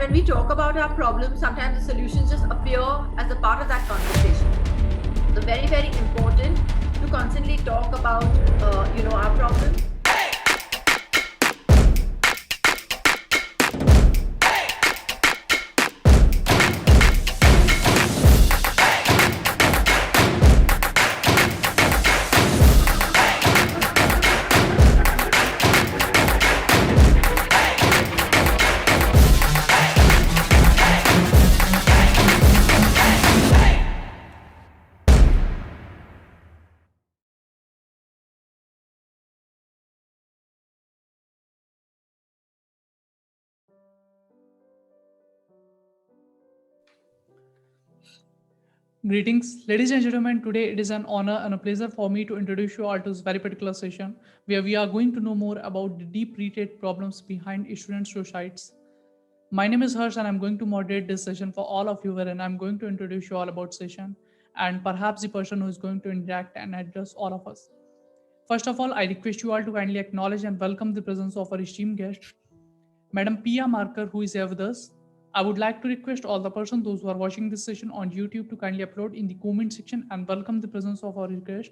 when we talk about our problems, sometimes the solutions just appear as a part of that conversation. So very, very important to constantly talk about, our problems. Greetings, ladies and gentlemen. Today it is an honor and a pleasure for me to introduce you all to this very particular session where we are going to know more about the deep-rooted problems behind student suicides. My name is Harsh and I'm going to moderate this session for all of you wherein I'm going to introduce you all about session and perhaps the person who is going to interact and address all of us. First of all, I request you all to kindly acknowledge and welcome the presence of our esteemed guest, Madam Pia Marker, who is here with us. I would like to request all the persons, those who are watching this session on YouTube, to kindly upload in the comment section and welcome the presence of our guest.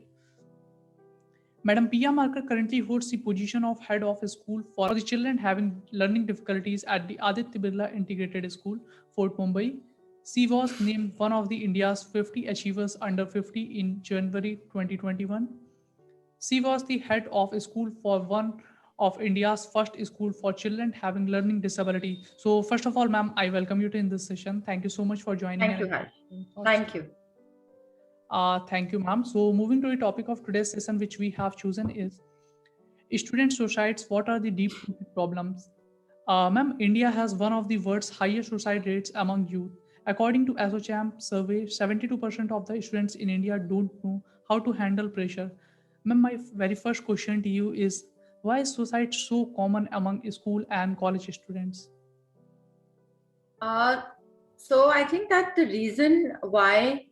Madam Pia Marker currently holds the position of head of a school for the children having learning difficulties at the Aditya Birla Integrated School, Fort Mumbai. She was named one of the India's 50 Achievers Under 50 in January 2021. She was the head of a school for one of India's first school for children having learning disability. So, first of all, ma'am, I welcome you to in this session. Thank you so much for joining Thank you, and Harsh. thoughts. Thank you. Thank you, ma'am. So, moving to the topic of today's session, which we have chosen is student suicides. What are the deep-rooted problems? Ma'am, India has one of the world's highest suicide rates among youth. According to ASOCHAM survey, 72% of the students in India don't know how to handle pressure. Ma'am, my very first question to you is why is suicide so common among school and college students? Uh, so I think that the reason why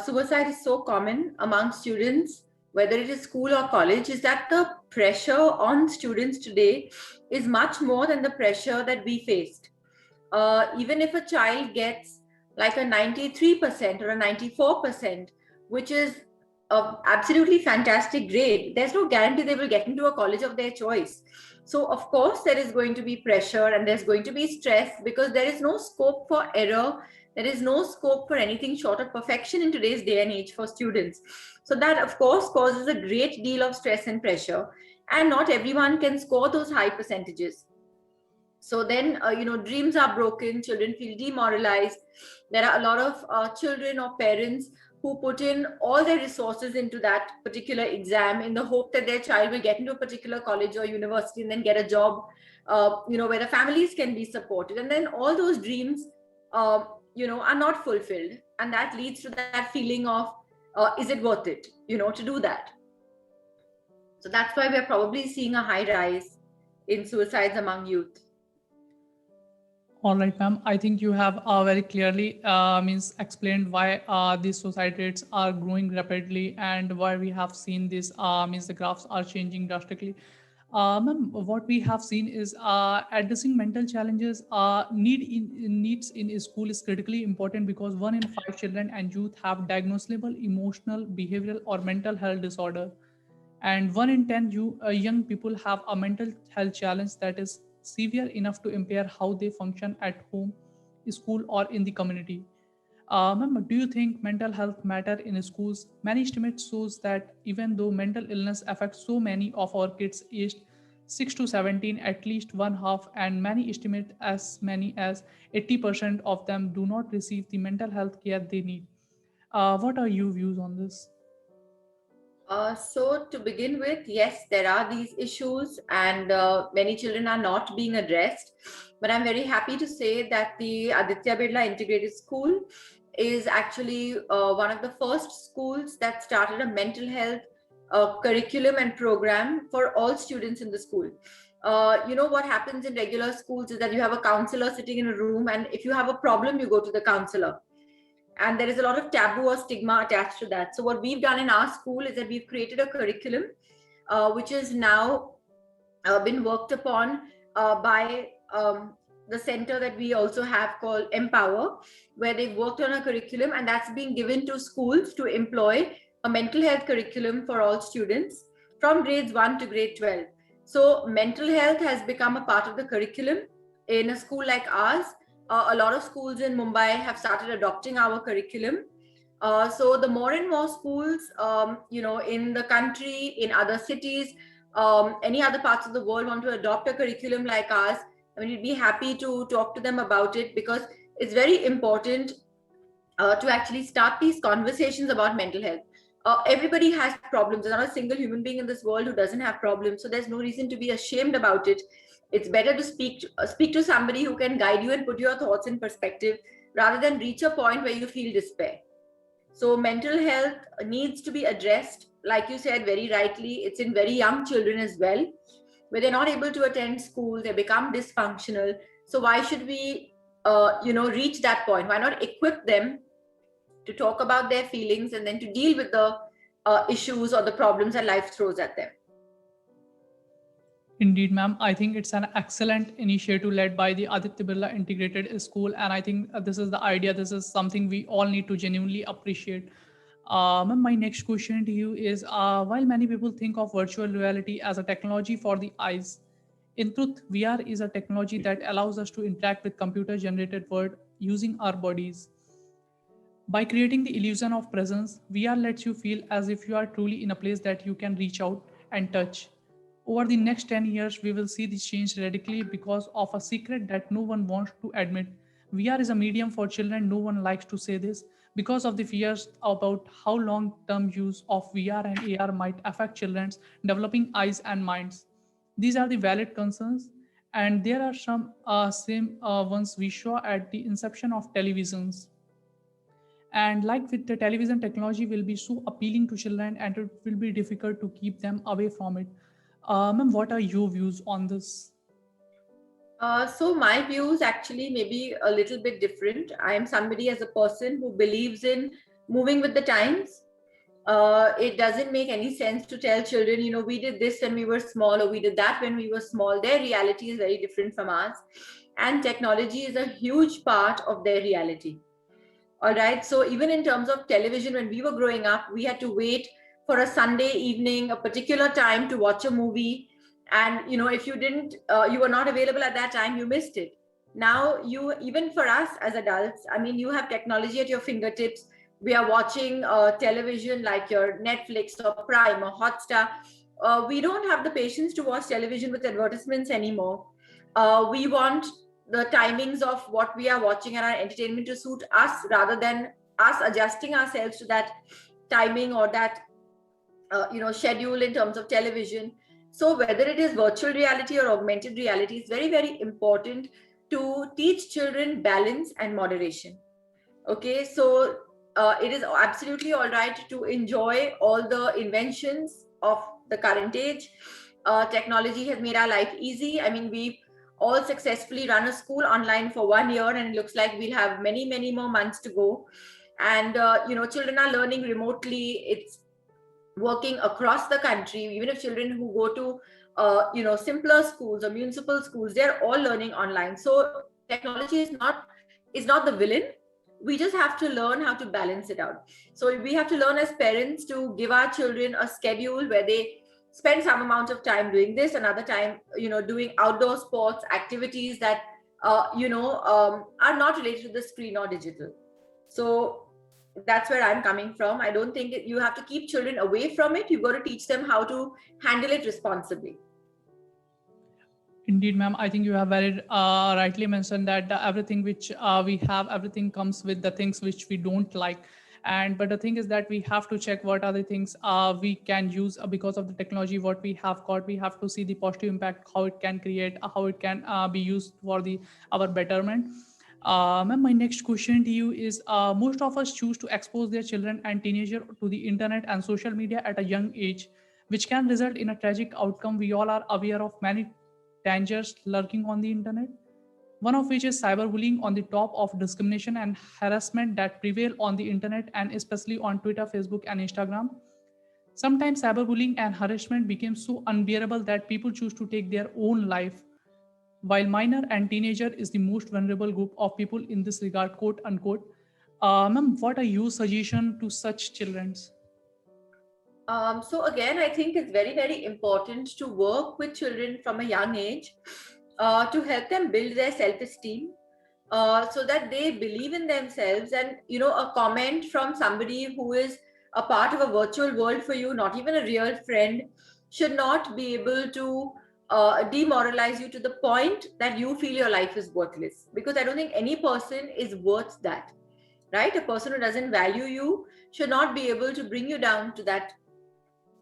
suicide is so common among students, whether it is school or college, is that the pressure on students today is much more than the pressure that we faced. Even if a child gets like a 93% or a 94%, which is a absolutely fantastic grade, there's no guarantee they will get into a college of their choice. So, of course, there is going to be pressure and there's going to be stress because there is no scope for error. There is no scope for anything short of perfection in today's day and age for students. So, that, of course, causes a great deal of stress and pressure. And not everyone can score those high percentages. So then dreams are broken, children feel demoralized. There are a lot of children or parents who put in all their resources into that particular exam in the hope that their child will get into a particular college or university and then get a job, where the families can be supported, and then all those dreams are not fulfilled, and that leads to that feeling of is it worth it to do that. So that's why we're probably seeing a high rise in suicides among youth. All right, ma'am. I think you have very clearly means explained why these suicide rates are growing rapidly and why we have seen this means the graphs are changing drastically. Ma'am, what we have seen is addressing mental challenges needs in school is critically important because 1 in 5 children and youth have diagnosable emotional, behavioral, or mental health disorder, and 1 in 10 young people have a mental health challenge that is severe enough to impair how they function at home, school, or in the community. Ma'am, do you think mental health matter in schools? Many estimates shows that even though mental illness affects so many of our kids aged 6 to 17, at least one half, and many estimate as many as 80% of them do not receive the mental health care they need. What are your views on this? So to begin with, yes, there are these issues, and many children are not being addressed. But I'm very happy to say that the Aditya Birla Integrated School is actually one of the first schools that started a mental health curriculum and program for all students in the school. What happens in regular schools is that you have a counselor sitting in a room, and if you have a problem, you go to the counselor, and there is a lot of taboo or stigma attached to that. So what we've done in our school is that we've created a curriculum which is now been worked upon by the center that we also have called Empower, where they've worked on a curriculum, and that's being given to schools to employ a mental health curriculum for all students from grades 1 to grade 12. So mental health has become a part of the curriculum in a school like ours. A lot of schools in Mumbai have started adopting our curriculum. So the more and more schools, in the country, in other cities, any other parts of the world want to adopt a curriculum like ours, I mean, we'd be happy to talk to them about it, because it's very important to actually start these conversations about mental health. Everybody has problems. There's not a single human being in this world who doesn't have problems. So there's no reason to be ashamed about it. It's better to speak to somebody who can guide you and put your thoughts in perspective, rather than reach a point where you feel despair. So mental health needs to be addressed. Like you said very rightly, it's in very young children as well, where they're not able to attend school, they become dysfunctional. So why should we, reach that point? Why not equip them to talk about their feelings and then to deal with the issues or the problems that life throws at them? Indeed, ma'am. I think it's an excellent initiative led by the Aditya Birla Integrated School, and I think this is the idea. This is something we all need to genuinely appreciate. Ma'am, my next question to you is: while many people think of virtual reality as a technology for the eyes, in truth, VR is a technology that allows us to interact with computer-generated world using our bodies. By creating the illusion of presence, VR lets you feel as if you are truly in a place that you can reach out and touch. Over the next 10 years, we will see this change radically because of a secret that no one wants to admit. VR is a medium for children, no one likes to say this, because of the fears about how long term use of VR and AR might affect children's developing eyes and minds. These are the valid concerns, and there are some same ones we saw at the inception of televisions. And like with the television, technology will be so appealing to children and it will be difficult to keep them away from it. Ma'am, what are your views on this? So my views actually may be a little bit different. I am somebody as a person who believes in moving with the times. It doesn't make any sense to tell children, we did this when we were small, or we did that when we were small. Their reality is very different from ours, and technology is a huge part of their reality. All right. So even in terms of television, when we were growing up, we had to wait for a Sunday evening, a particular time to watch a movie. And, if you didn't, you were not available at that time, you missed it. Now, even for us as adults, I mean, you have technology at your fingertips. We are watching television like your Netflix or Prime or Hotstar. We don't have the patience to watch television with advertisements anymore. We want the timings of what we are watching and our entertainment to suit us, rather than us adjusting ourselves to that timing or that schedule in terms of television. So whether it is virtual reality or augmented reality, it's very, very important to teach children balance and moderation. Okay, so it is absolutely all right to enjoy all the inventions of the current age. Technology has made our life easy. I mean, we've all successfully run a school online for 1 year, and it looks like we'll have many, many more months to go. And children are learning remotely. It's working across the country. Even if children who go to simpler schools or municipal schools, they're all learning online. So technology is not the villain. We just have to learn how to balance it out. So we have to learn as parents to give our children a schedule where they spend some amount of time doing this, another time doing outdoor sports activities that are not related to the screen or digital. So that's where I'm coming from. I don't think you have to keep children away from it. You've got to teach them how to handle it responsibly. Indeed, ma'am. I think you have very rightly mentioned that everything which we have, everything comes with the things which we don't like. And but the thing is that we have to check what are the things we can use because of the technology what we have got. We have to see the positive impact, how it can create, how it can be used for the our betterment. Ma'am, my next question to you is: most of us choose to expose their children and teenager to the internet and social media at a young age, which can result in a tragic outcome. We all are aware of many dangers lurking on the internet, one of which is cyberbullying on the top of discrimination and harassment that prevail on the internet and especially on Twitter, Facebook, and Instagram. Sometimes cyberbullying and harassment became so unbearable that people choose to take their own life. while minor and teenager is the most vulnerable group of people in this regard, quote unquote. Ma'am, what are your suggestion to such childrens? So again, I think it's very, very important to work with children from a young age to help them build their self-esteem so that they believe in themselves. And, a comment from somebody who is a part of a virtual world for you, not even a real friend, should not be able to demoralize you to the point that you feel your life is worthless. Because I don't think any person is worth that, right? A person who doesn't value you should not be able to bring you down to that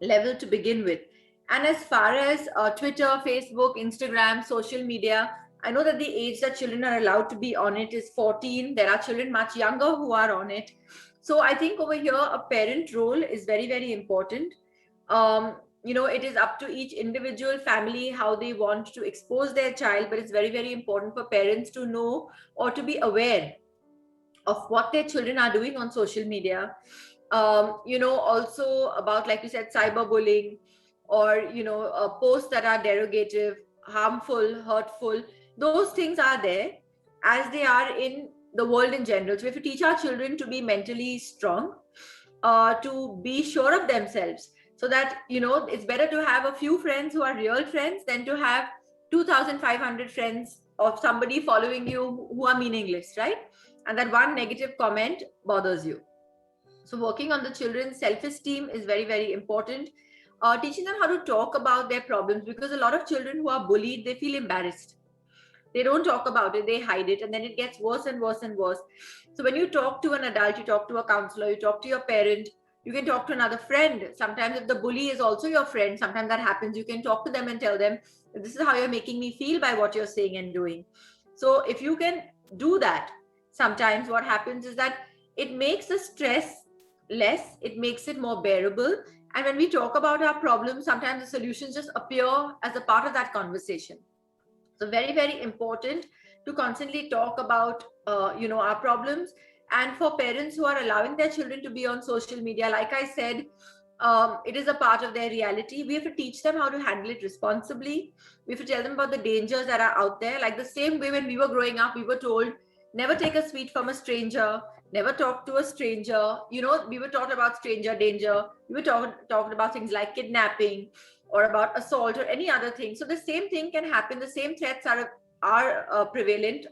level to begin with. And as far as Twitter, Facebook, Instagram, social media, I know that the age that children are allowed to be on it is 14. There are children much younger who are on it. So I think over here, a parent role is very, very important. It is up to each individual family how they want to expose their child, but it's very, very important for parents to know or to be aware of what their children are doing on social media. Also about, like you said, cyberbullying, or posts that are derogative, harmful, hurtful. Those things are there as they are in the world in general. So if we teach our children to be mentally strong, to be sure of themselves, so that it's better to have a few friends who are real friends than to have 2,500 friends of somebody following you who are meaningless, right? And that one negative comment bothers you. So working on the children's self-esteem is very, very important. Teaching them how to talk about their problems, because a lot of children who are bullied, they feel embarrassed. They don't talk about it, they hide it, and then it gets worse and worse and worse. So when you talk to an adult, you talk to a counselor, you talk to your parent, you can talk to another friend. Sometimes if the bully is also your friend, sometimes that happens, you can talk to them and tell them, this is how you're making me feel by what you're saying and doing. So if you can do that, sometimes what happens is that it makes the stress less, it makes it more bearable. And when we talk about our problems, sometimes the solutions just appear as a part of that conversation. So very, very important to constantly talk about our problems. And for parents who are allowing their children to be on social media, like I said, it is a part of their reality. We have to teach them how to handle it responsibly. We have to tell them about the dangers that are out there. Like the same way when we were growing up, we were told never take a sweet from a stranger, never talk to a stranger. We were taught about stranger danger. We were talking about things like kidnapping or about assault or any other thing. So the same thing can happen. The same threats are prevalent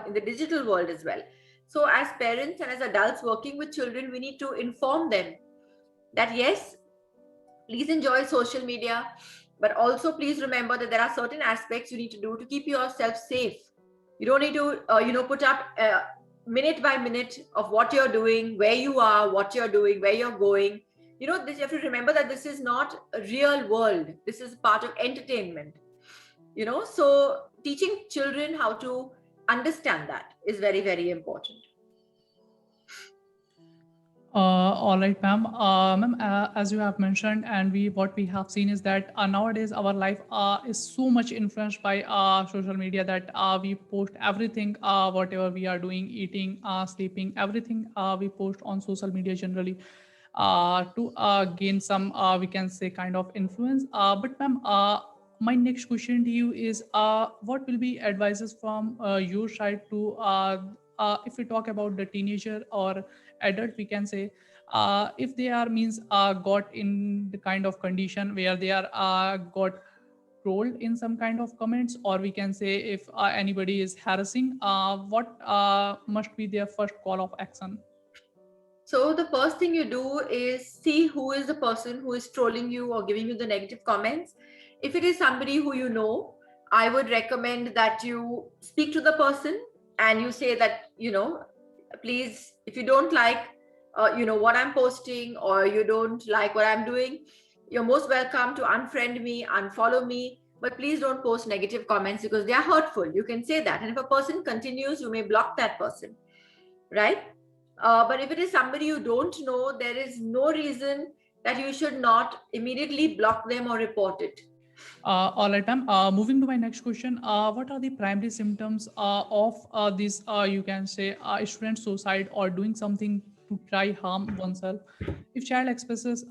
in the digital world as well. So as parents and as adults working with children, we need to inform them that yes, please enjoy social media, but also please remember that there are certain aspects you need to do to keep yourself safe. You don't need to put up minute by minute of what you're doing, where you are, what you're doing, where you're going. You have to remember that this is not a real world. This is part of entertainment. So teaching children how to understand that is very, very important. All right, ma'am. Ma'am, as you have mentioned, and what we have seen is that nowadays our life is so much influenced by social media that we post everything, whatever we are doing, eating, sleeping, everything we post on social media generally to gain some, we can say, kind of influence. But ma'am, my next question to you is, what will be advices from your side to, if we talk about the teenager or adult, we can say, if they are means got in the kind of condition where they are got trolled in some kind of comments, or we can say if anybody is harassing, what must be their first call of action? So the first thing you do is see who is the person who is trolling you or giving you the negative comments. If it is somebody who you know, I would recommend that you speak to the person and you say that, please, if you don't like, what I'm posting, or you don't like what I'm doing, you're most welcome to unfriend me, unfollow me, but please don't post negative comments because they are hurtful. You can say that. And if a person continues, you may block that person, right? But if it is somebody you don't know, there is no reason that you should not immediately block them or report it. All right, ma'am. Moving to my next question, what are the primary symptoms of this, you can say, student suicide or doing something to try harm oneself. If child expresses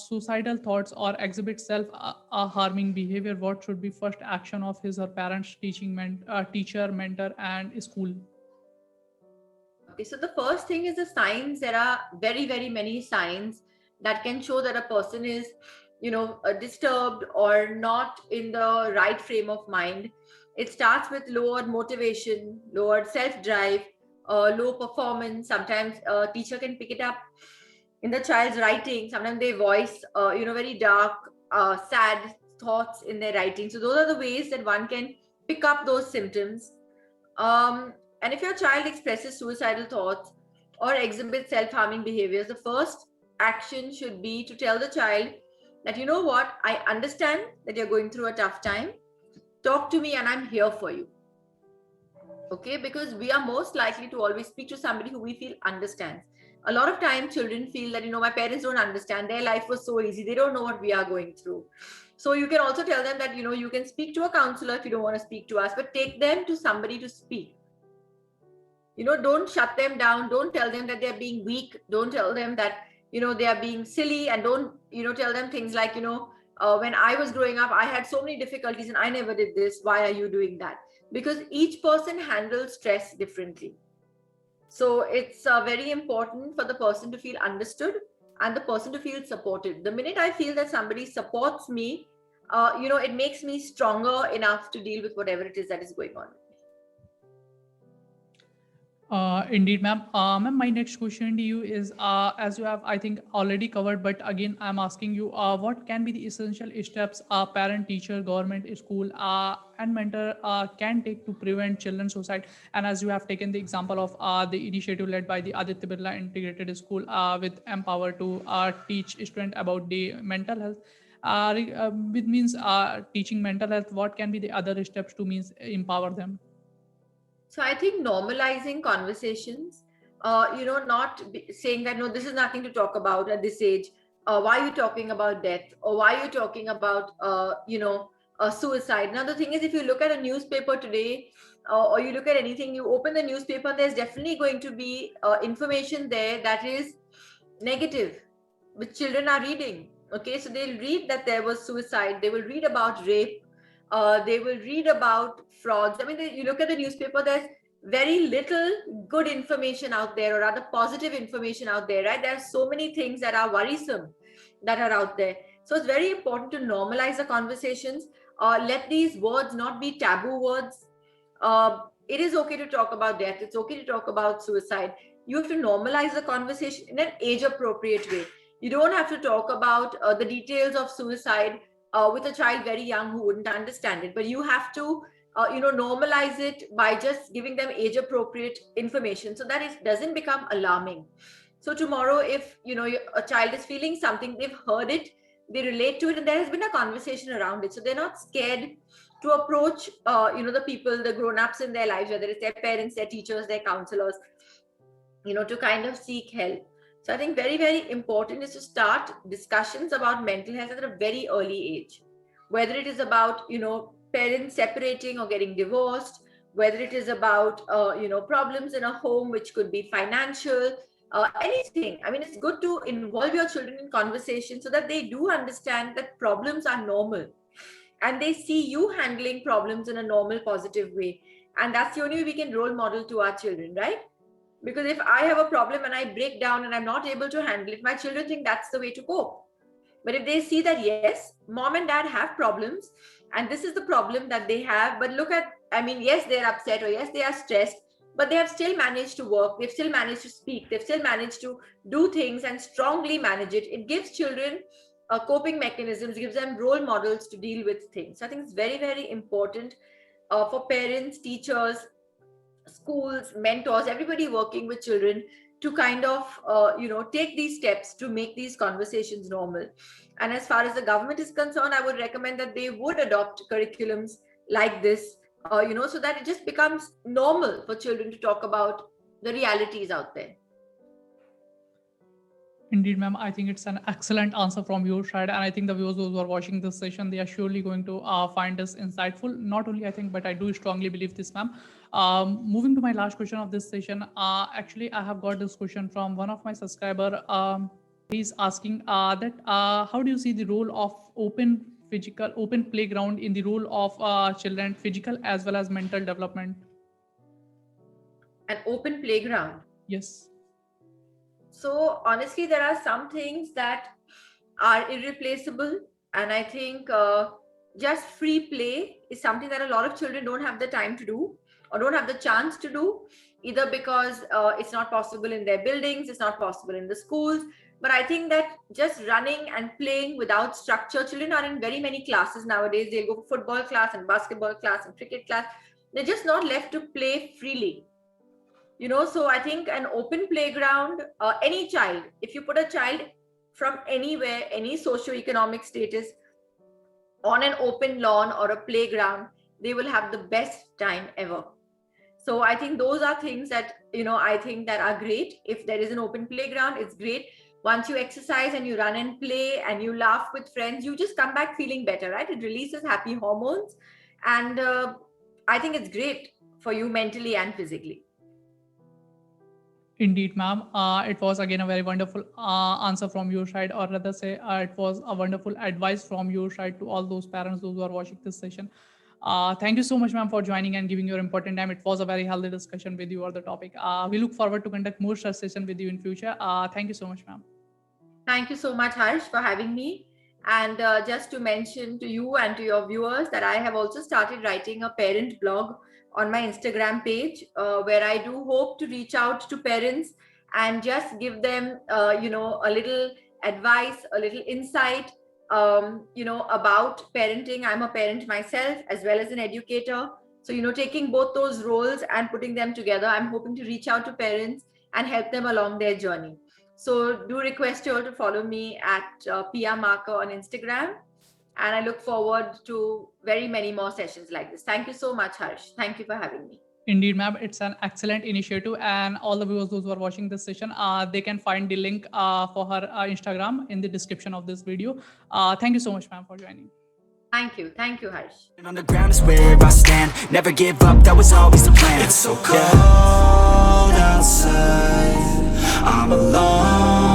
suicidal thoughts or exhibits self-harming behavior, what should be first action of his or parents, teacher, mentor, and school? Okay, so the first thing is the signs. There are very, very many signs that can show that a person is, disturbed or not in the right frame of mind. It starts with lowered motivation, lowered self-drive, low performance. Sometimes a teacher can pick it up in the child's writing. Sometimes they voice, very dark, sad thoughts in their writing. So those are the ways that one can pick up those symptoms. And if your child expresses suicidal thoughts or exhibits self-harming behaviors, the first action should be to tell the child that, you know what, I understand that you're going through a tough time. Talk to me and I'm here for you. Okay, because we are most likely to always speak to somebody who we feel understands. A lot of times children feel that, my parents don't understand, their life was so easy, they don't know what we are going through. So you can also tell them that, you can speak to a counselor if you don't want to speak to us, but take them to somebody to speak. Don't shut them down, don't tell them that they're being weak, don't tell them that they are being silly, and don't tell them things like, when I was growing up I had so many difficulties and I never did this, why are you doing that? Because each person handles stress differently. So it's very important for the person to feel understood and the person to feel supported. The minute I feel that somebody supports me, it makes me stronger enough to deal with whatever it is that is going on. Indeed, ma'am. Ma'am, my next question to you is, as you have, I think, already covered, but again, I'm asking you, what can be the essential steps a parent, teacher, government, school, and mentor can take to prevent children's suicide? And as you have taken the example of the initiative led by the Aditya Birla Integrated School with Empower to teach students about the mental health, which means teaching mental health, what can be the other steps to means empower them? So I think normalizing conversations, not saying that, no, this is nothing to talk about at this age. Why are you talking about death? Or why are you talking about, suicide? Now, the thing is, if you look at a newspaper today, or you look at anything, you open the newspaper, there's definitely going to be information there that is negative, which children are reading. Okay, so they'll read that there was suicide, they will read about rape, they will read about frauds. I mean, you look at the newspaper, there's very little good information out there, or rather positive information out there, right? There are so many things that are worrisome that are out there. So it's very important to normalize the conversations. Let these words not be taboo words. It is okay to talk about death. It's okay to talk about suicide. You have to normalize the conversation in an age appropriate way. You don't have to talk about the details of suicide with a child very young who wouldn't understand it, but you have to normalize it by just giving them age appropriate information so that it doesn't become alarming. So tomorrow, if a child is feeling something, they've heard it, they relate to it, and there has been a conversation around it, so they're not scared to approach the people, the grown-ups in their lives, whether it's their parents, their teachers, their counselors, to kind of seek help. So I think very, very important is to start discussions about mental health at a very early age, whether it is about, parents separating or getting divorced, whether it is about, problems in a home, which could be financial, anything. I mean, it's good to involve your children in conversation so that they do understand that problems are normal and they see you handling problems in a normal, positive way. And that's the only way we can role model to our children, right? Because if I have a problem and I break down and I'm not able to handle it, my children think that's the way to cope. But if they see that, yes, mom and dad have problems and this is the problem that they have, but look at, I mean, yes, they're upset or yes, they are stressed, but they have still managed to work, they've still managed to speak, they've still managed to do things and strongly manage it. It gives children coping mechanisms, gives them role models to deal with things. So I think it's very, very important for parents, teachers, schools, mentors, everybody working with children to kind of take these steps to make these conversations normal. And as far as the government is concerned, I would recommend that they would adopt curriculums like this, so that it just becomes normal for children to talk about the realities out there. Indeed, ma'am. I think it's an excellent answer from your side, and I think the viewers who are watching this session, they are surely going to find this insightful. Not only I think, but I do strongly believe this, ma'am. Moving to my last question of this session, actually, I have got this question from one of my subscriber. He's asking that how do you see the role of open playground in the role of children, physical as well as mental development? An open playground. Yes. So honestly, there are some things that are irreplaceable, and I think just free play is something that a lot of children don't have the time to do or don't have the chance to do, either because it's not possible in their buildings, it's not possible in the schools. But I think that just running and playing without structure, children are in very many classes nowadays. They'll go for football class and basketball class and cricket class. They're just not left to play freely. So I think an open playground, any child, if you put a child from anywhere, any socioeconomic status, on an open lawn or a playground, they will have the best time ever. So I think those are things that, I think that are great. If there is an open playground, it's great. Once you exercise and you run and play and you laugh with friends, you just come back feeling better, right? It releases happy hormones. And I think it's great for you mentally and physically. Indeed, ma'am. It was again a very wonderful answer from your side, or rather say, it was a wonderful advice from your side to all those parents, those who are watching this session. Thank you so much, ma'am, for joining and giving your important time. It was a very healthy discussion with you on the topic. We look forward to conduct more such session with you in future. Thank you so much, ma'am. Thank you so much, Harsh, for having me. And just to mention to you and to your viewers that I have also started writing a parent blog on my Instagram page, where I do hope to reach out to parents and just give them, a little advice, a little insight, about parenting. I'm a parent myself as well as an educator. So, taking both those roles and putting them together, I'm hoping to reach out to parents and help them along their journey. So do request you all to follow me at Pia Marker on Instagram. And I look forward to very many more sessions like this. Thank you so much, Harsh. Thank you for having me. Indeed, ma'am. It's an excellent initiative, and all the viewers those who are watching this session, they can find the link for her Instagram in the description of this video. Thank you so much, ma'am, for joining. Thank you. Thank you, Harsh. On the ground is where I stand. Never give up, that was always the plan. It's so cold outside, I'm alone